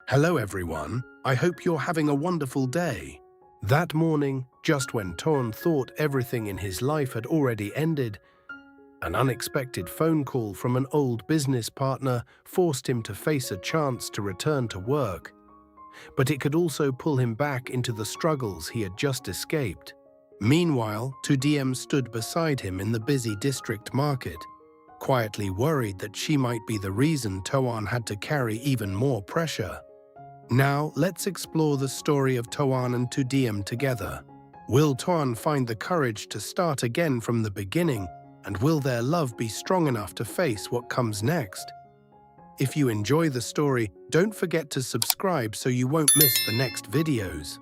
Hello everyone, I hope you're having a wonderful day. That morning, just when Toan thought everything in his life had already ended, an unexpected phone call from an old business partner forced him to face a chance to return to work. But it could also pull him back into the struggles he had just escaped. Meanwhile, Tu Diem stood beside him in the busy district market, quietly worried that she might be the reason Toan had to carry even more pressure. Now, let's explore the story of Toan and Tu Diem together. Will Toan find the courage to start again from the beginning, and will their love be strong enough to face what comes next? If you enjoy the story, don't forget to subscribe so you won't miss the next videos.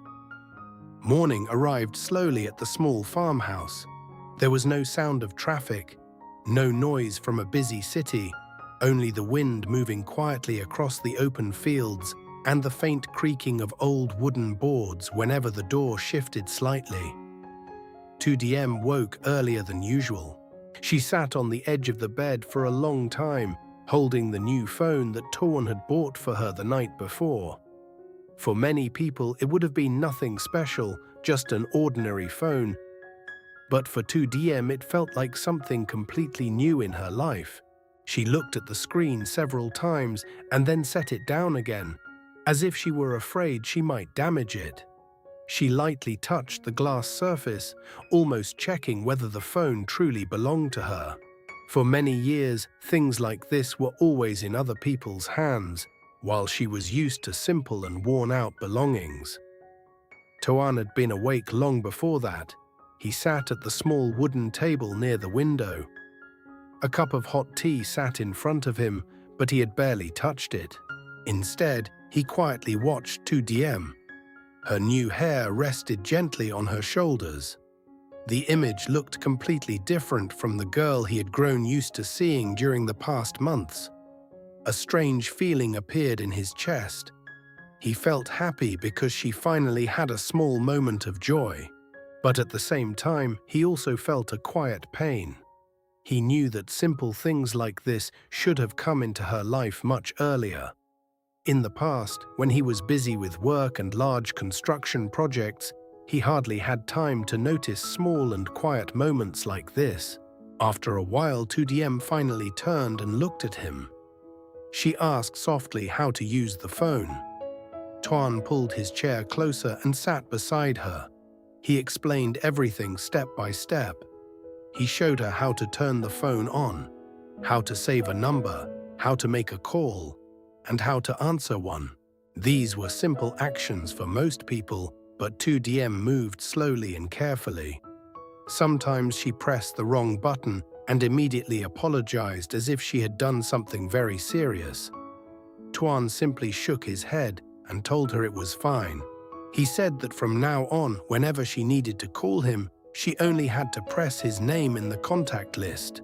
Morning arrived slowly at the small farmhouse. There was no sound of traffic, no noise from a busy city, only the wind moving quietly across the open fields and the faint creaking of old wooden boards whenever the door shifted slightly. Tu Diem woke earlier than usual. She sat on the edge of the bed for a long time, holding the new phone that Toan had bought for her the night before. For many people, it would have been nothing special, just an ordinary phone. But for Tu Diem, it felt like something completely new in her life. She looked at the screen several times and then set it down again, as if she were afraid she might damage it. She lightly touched the glass surface, almost checking whether the phone truly belonged to her. For many years, things like this were always in other people's hands, while she was used to simple and worn-out belongings. Toan had been awake long before that. He sat at the small wooden table near the window. A cup of hot tea sat in front of him, but he had barely touched it. Instead, he quietly watched Tu Diem. Her new hair rested gently on her shoulders. The image looked completely different from the girl he had grown used to seeing during the past months. A strange feeling appeared in his chest. He felt happy because she finally had a small moment of joy. But at the same time, he also felt a quiet pain. He knew that simple things like this should have come into her life much earlier. In the past, when he was busy with work and large construction projects, he hardly had time to notice small and quiet moments like this. After a while, Tu Diem finally turned and looked at him. She asked softly how to use the phone. Toan pulled his chair closer and sat beside her. He explained everything step by step. He showed her how to turn the phone on, how to save a number, how to make a call, and how to answer one. These were simple actions for most people, but Tu Diem moved slowly and carefully. Sometimes she pressed the wrong button and immediately apologized as if she had done something very serious. Toan simply shook his head and told her it was fine. He said that from now on, whenever she needed to call him, she only had to press his name in the contact list.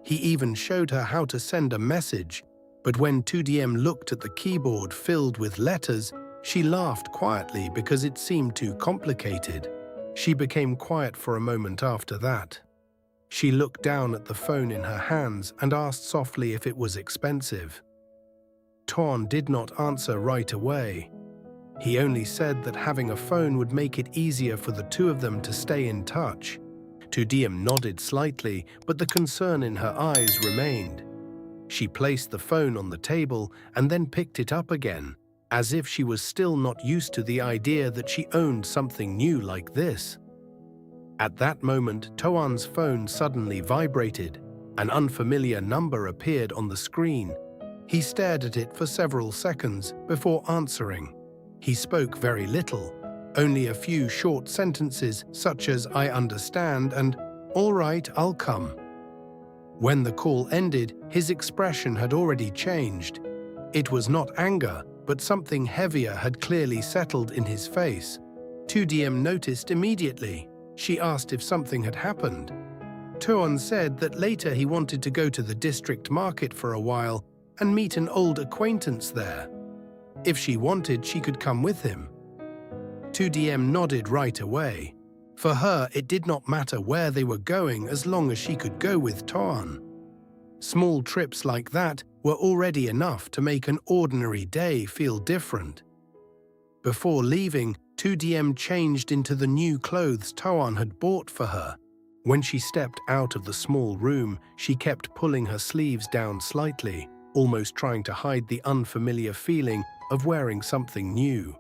He even showed her how to send a message, but when Tu Diem looked at the keyboard filled with letters, she laughed quietly because it seemed too complicated. She became quiet for a moment after that. She looked down at the phone in her hands and asked softly if it was expensive. Toan did not answer right away. He only said that having a phone would make it easier for the two of them to stay in touch. Tu Diem nodded slightly, but the concern in her eyes remained. She placed the phone on the table and then picked it up again, as if she was still not used to the idea that she owned something new like this. At that moment, Toan's phone suddenly vibrated. An unfamiliar number appeared on the screen. He stared at it for several seconds before answering. He spoke very little, only a few short sentences such as "I understand" and "All right, I'll come." When the call ended, his expression had already changed. It was not anger, but something heavier had clearly settled in his face. Tu Diem noticed immediately. She asked if something had happened. Toan said that later he wanted to go to the district market for a while and meet an old acquaintance there. If she wanted, she could come with him. Tu Diem nodded right away. For her, it did not matter where they were going as long as she could go with Toan. Small trips like that were already enough to make an ordinary day feel different. Before leaving, Tu Diem changed into the new clothes Toan had bought for her. When she stepped out of the small room, she kept pulling her sleeves down slightly, almost trying to hide the unfamiliar feeling of wearing something new.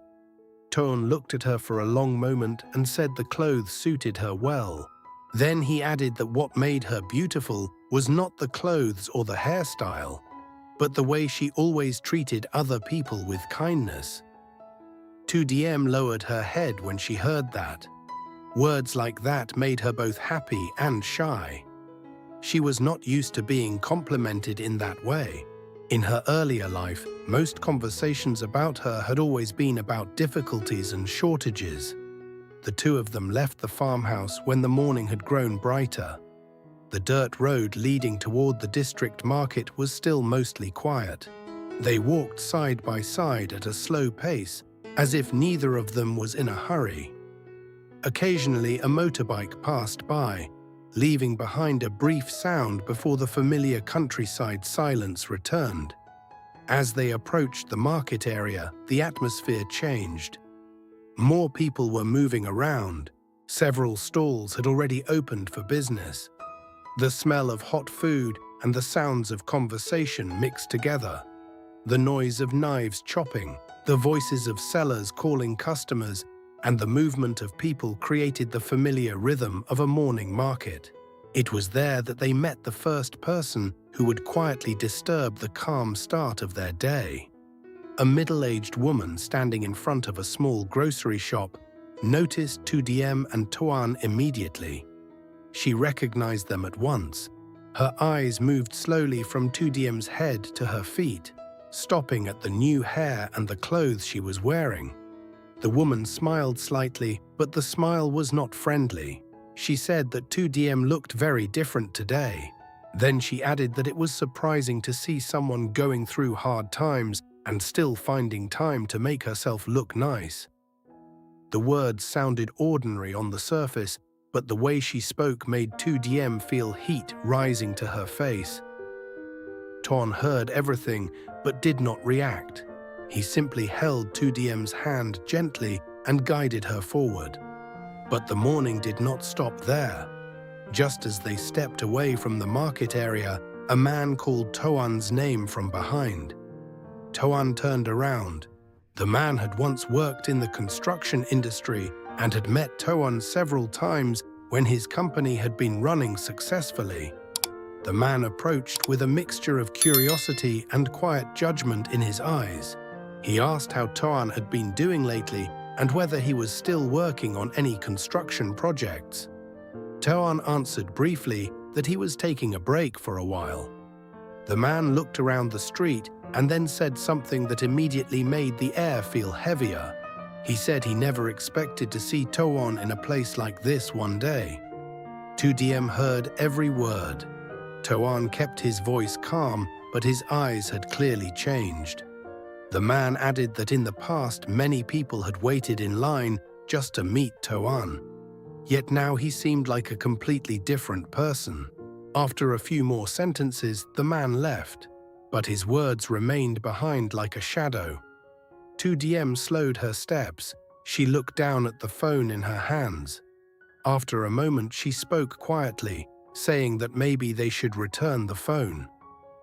Toan looked at her for a long moment and said the clothes suited her well. Then he added that what made her beautiful was not the clothes or the hairstyle, but the way she always treated other people with kindness. Tu Diem lowered her head when she heard that. Words like that made her both happy and shy. She was not used to being complimented in that way. In her earlier life, most conversations about her had always been about difficulties and shortages. The two of them left the farmhouse when the morning had grown brighter. The dirt road leading toward the district market was still mostly quiet. They walked side by side at a slow pace, as if neither of them was in a hurry. Occasionally, a motorbike passed by, leaving behind a brief sound before the familiar countryside silence returned. As they approached the market area, the atmosphere changed. More people were moving around. Several stalls had already opened for business. The smell of hot food and the sounds of conversation mixed together. The noise of knives chopping, the voices of sellers calling customers, and the movement of people created the familiar rhythm of a morning market. It was there that they met the first person who would quietly disturb the calm start of their day. A middle-aged woman standing in front of a small grocery shop noticed Tu Diem and Toan immediately. She recognized them at once. Her eyes moved slowly from Tu Diem's head to her feet, stopping at the new hair and the clothes she was wearing. The woman smiled slightly, but the smile was not friendly. She said that Tu Diem looked very different today. Then she added that it was surprising to see someone going through hard times and still finding time to make herself look nice. The words sounded ordinary on the surface, but the way she spoke made Tu Diem feel heat rising to her face. Toan heard everything, but did not react. He simply held Tu Diem's hand gently and guided her forward. But the morning did not stop there. Just as they stepped away from the market area, a man called Toan's name from behind. Toan turned around. The man had once worked in the construction industry and had met Toan several times when his company had been running successfully. The man approached with a mixture of curiosity and quiet judgment in his eyes. He asked how Toan had been doing lately and whether he was still working on any construction projects. Toan answered briefly that he was taking a break for a while. The man looked around the street and then said something that immediately made the air feel heavier. He said he never expected to see Toan in a place like this one day. Tu Diem heard every word. Toan kept his voice calm, but his eyes had clearly changed. The man added that in the past many people had waited in line just to meet Toan. Yet now he seemed like a completely different person. After a few more sentences, the man left, but his words remained behind like a shadow. Tu Diem slowed her steps. She looked down at the phone in her hands. After a moment, she spoke quietly, saying that maybe they should return the phone.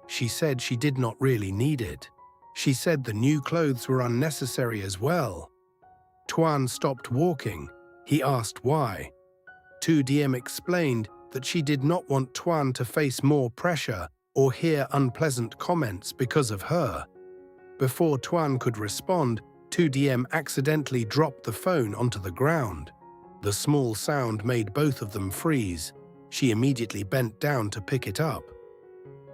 She said she did not really need it. She said the new clothes were unnecessary as well. Toan stopped walking. He asked why. Tu Diem explained that she did not want Toan to face more pressure or hear unpleasant comments because of her. Before Toan could respond, Tu Diem accidentally dropped the phone onto the ground. The small sound made both of them freeze. She immediately bent down to pick it up.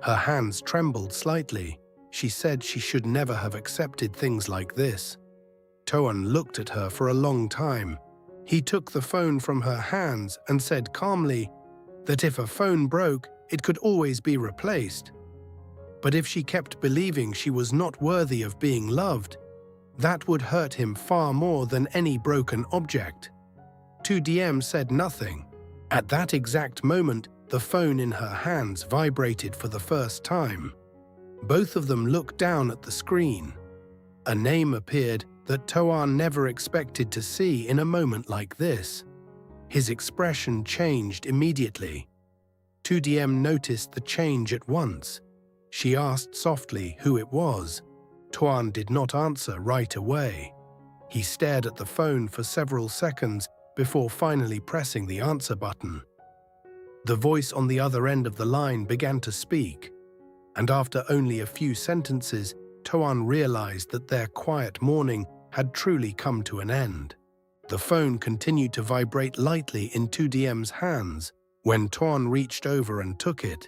Her hands trembled slightly. She said she should never have accepted things like this. Toan looked at her for a long time. He took the phone from her hands and said calmly that if a phone broke, it could always be replaced. But if she kept believing she was not worthy of being loved, that would hurt him far more than any broken object. Tu Diem said nothing. At that exact moment, the phone in her hands vibrated for the first time. Both of them looked down at the screen. A name appeared that Toan never expected to see in a moment like this. His expression changed immediately. Tu Diem noticed the change at once. She asked softly who it was. Toan did not answer right away. He stared at the phone for several seconds before finally pressing the answer button. The voice on the other end of the line began to speak, and after only a few sentences, Toan realized that their quiet morning had truly come to an end. The phone continued to vibrate lightly in Tu Diem's hands when Toan reached over and took it.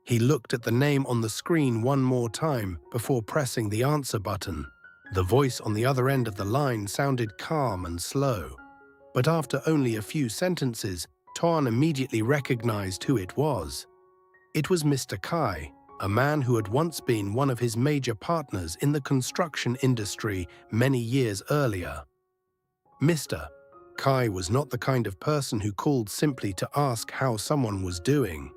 He looked at the name on the screen one more time before pressing the answer button. The voice on the other end of the line sounded calm and slow, but after only a few sentences, Toan immediately recognized who it was. It was Mr. Khải, a man who had once been one of his major partners in the construction industry many years earlier. Mr. Khải was not the kind of person who called simply to ask how someone was doing.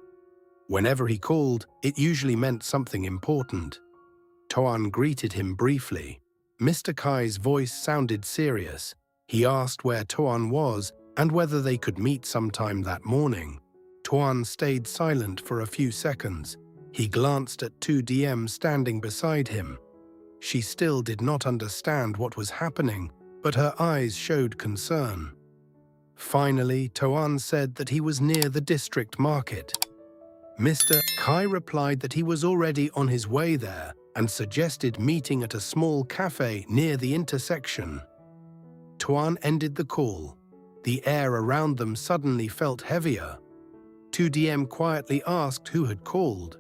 Whenever he called, it usually meant something important. Toan greeted him briefly. Mr. Khải' voice sounded serious. He asked where Toan was and whether they could meet sometime that morning. Toan stayed silent for a few seconds. He glanced at Tu Diem standing beside him. She still did not understand what was happening, but her eyes showed concern. Finally, Toan said that he was near the district market. Mr. Khải replied that he was already on his way there and suggested meeting at a small cafe near the intersection. Toan ended the call. The air around them suddenly felt heavier. Tu Diem quietly asked who had called.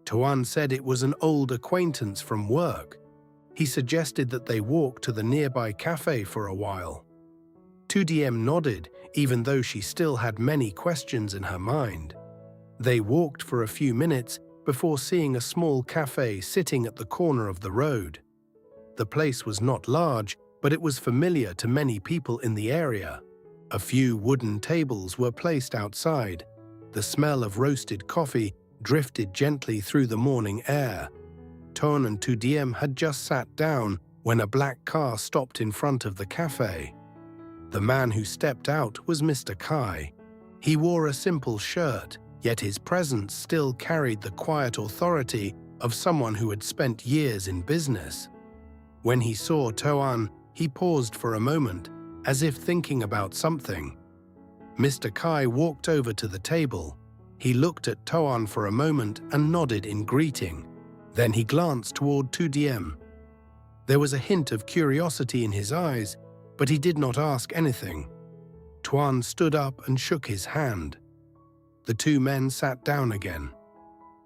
Toan said it was an old acquaintance from work. He suggested that they walk to the nearby cafe for a while. Tu Diem nodded, even though she still had many questions in her mind. They walked for a few minutes before seeing a small cafe sitting at the corner of the road. The place was not large, but it was familiar to many people in the area. A few wooden tables were placed outside. The smell of roasted coffee drifted gently through the morning air. Toan and Tu Diem had just sat down when a black car stopped in front of the cafe. The man who stepped out was Mr. Khải. He wore a simple shirt, yet his presence still carried the quiet authority of someone who had spent years in business. When he saw Toan, he paused for a moment, as if thinking about something. Mr. Khải walked over to the table. He looked at Toan for a moment and nodded in greeting. Then he glanced toward Tu Diem. There was a hint of curiosity in his eyes, but he did not ask anything. Toan stood up and shook his hand. The two men sat down again.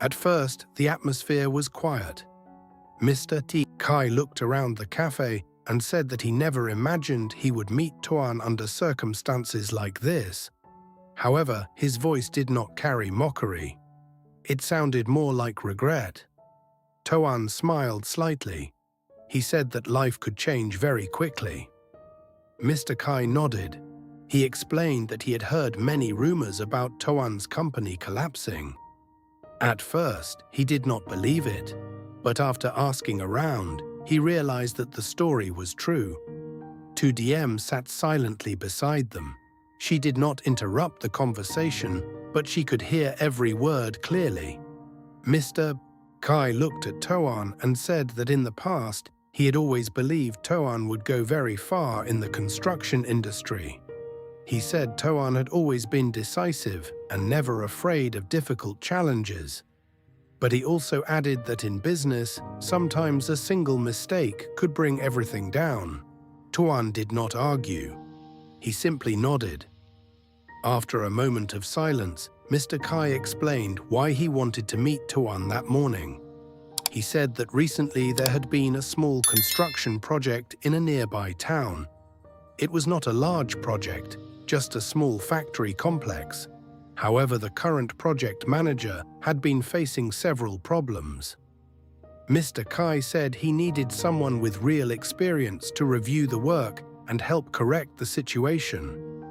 At first, the atmosphere was quiet. Mr. Khải looked around the cafe and said that he never imagined he would meet Toan under circumstances like this. However, his voice did not carry mockery. It sounded more like regret. Toan smiled slightly. He said that life could change very quickly. Mr. Khải nodded. He explained that he had heard many rumors about Toan's company collapsing. At first, he did not believe it, but after asking around, he realized that the story was true. Tu Diem sat silently beside them. She did not interrupt the conversation, but she could hear every word clearly. Mr. Khải looked at Toan and said that in the past, he had always believed Toan would go very far in the construction industry. He said Toan had always been decisive and never afraid of difficult challenges. But he also added that in business, sometimes a single mistake could bring everything down. Toan did not argue. He simply nodded. After a moment of silence, Mr. Khải explained why he wanted to meet Toan that morning. He said that recently there had been a small construction project in a nearby town. It was not a large project, just a small factory complex. However, the current project manager had been facing several problems. Mr. Khải said he needed someone with real experience to review the work and help correct the situation.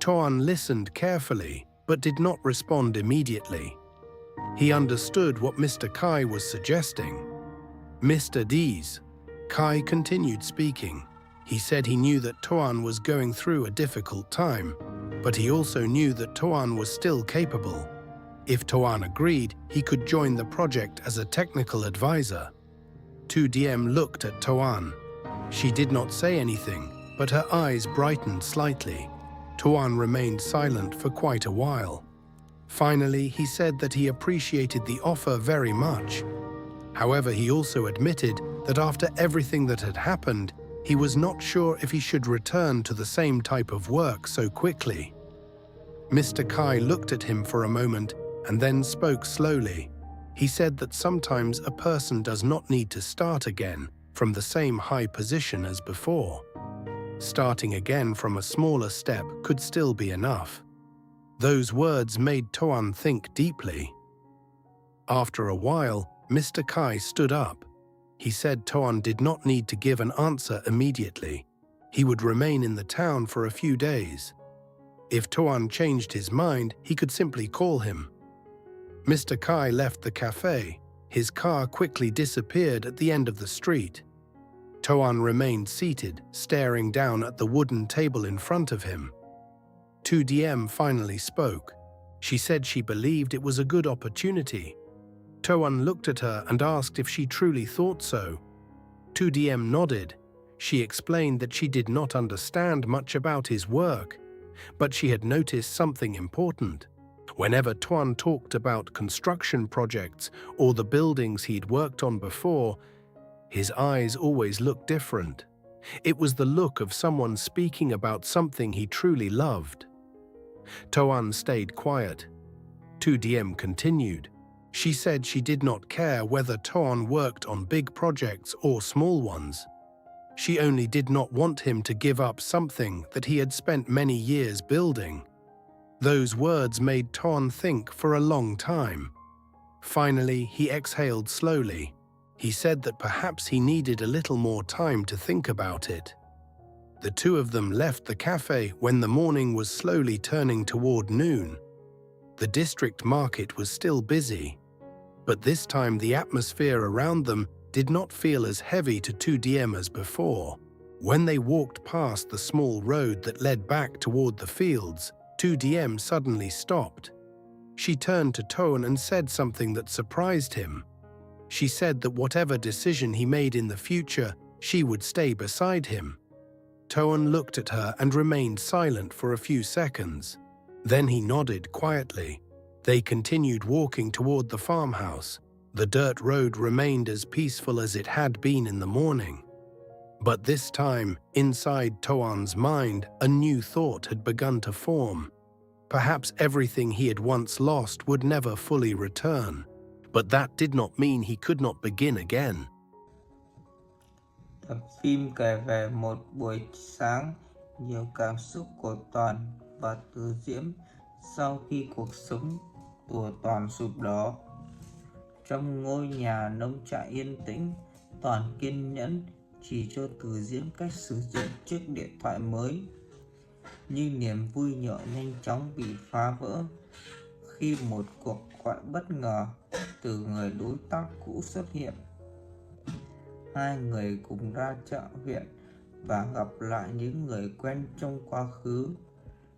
Toan listened carefully, but did not respond immediately. He understood what Mr. Khải was suggesting. Mr. Dees. Khải continued speaking. He said he knew that Toan was going through a difficult time, but he also knew that Toan was still capable. If Toan agreed, he could join the project as a technical advisor. Tu Diem looked at Toan. She did not say anything, but her eyes brightened slightly. Toan remained silent for quite a while. Finally, he said that he appreciated the offer very much. However, he also admitted that after everything that had happened, he was not sure if he should return to the same type of work so quickly. Mr. Khải looked at him for a moment and then spoke slowly. He said that sometimes a person does not need to start again from the same high position as before. Starting again from a smaller step could still be enough. Those words made Toan think deeply. After a while, Mr. Khải stood up. He said Toan did not need to give an answer immediately. He would remain in the town for a few days. If Toan changed his mind, he could simply call him. Mr. Khải left the cafe. His car quickly disappeared at the end of the street. Toan remained seated, staring down at the wooden table in front of him. Tu Diem finally spoke. She said she believed it was a good opportunity. Toan looked at her and asked if she truly thought so. Tu Diem nodded. She explained that she did not understand much about his work, but she had noticed something important. Whenever Toan talked about construction projects or the buildings he'd worked on before, his eyes always looked different. It was the look of someone speaking about something he truly loved. Toan stayed quiet. Tu Diem continued. She said she did not care whether Toan worked on big projects or small ones. She only did not want him to give up something that he had spent many years building. Those words made Toan think for a long time. Finally, he exhaled slowly. He said that perhaps he needed a little more time to think about it. The two of them left the cafe when the morning was slowly turning toward noon. The district market was still busy, but this time the atmosphere around them did not feel as heavy to Tu Diem as before. When they walked past the small road that led back toward the fields, Tu Diem suddenly stopped. She turned to Toan and said something that surprised him. She said that whatever decision he made in the future, she would stay beside him. Toan looked at her and remained silent for a few seconds. Then he nodded quietly. They continued walking toward the farmhouse. The dirt road remained as peaceful as it had been in the morning. But this time, inside Toan's mind, a new thought had begun to form. Perhaps everything he had once lost would never fully return. But that did not mean he could not begin again. Tập phim kể về một buổi sáng nhiều cảm xúc của Toàn và Từ Diễm sau khi cuộc sống của Toàn sụp đổ. Trong ngôi nhà nông trại yên tĩnh, Toàn kiên nhẫn chỉ cho Từ Diễm cách sử dụng chiếc điện thoại mới. Nhưng niềm vui nhộn nhanh chóng bị phá vỡ khi một cuộc gọi bất ngờ từ người đối tác cũ xuất hiện. Hai người cùng ra chợ huyện và gặp lại những người quen trong quá khứ,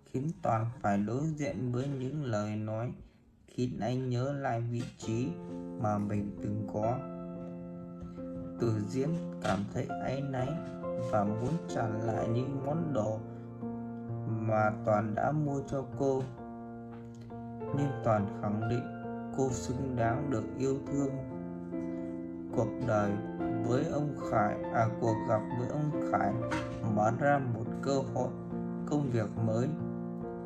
khiến Toàn phải đối diện với những lời nói khiến anh nhớ lại vị trí mà mình từng có. Từ Diễm cảm thấy áy náy và muốn trả lại những món đồ mà Toàn đã mua cho cô. Nhưng Toàn khẳng định cô xứng đáng được yêu thương. Cuộc gặp với ông Khải mở ra một cơ hội công việc mới,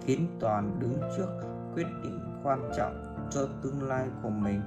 khiến Toàn đứng trước quyết định quan trọng cho tương lai của mình.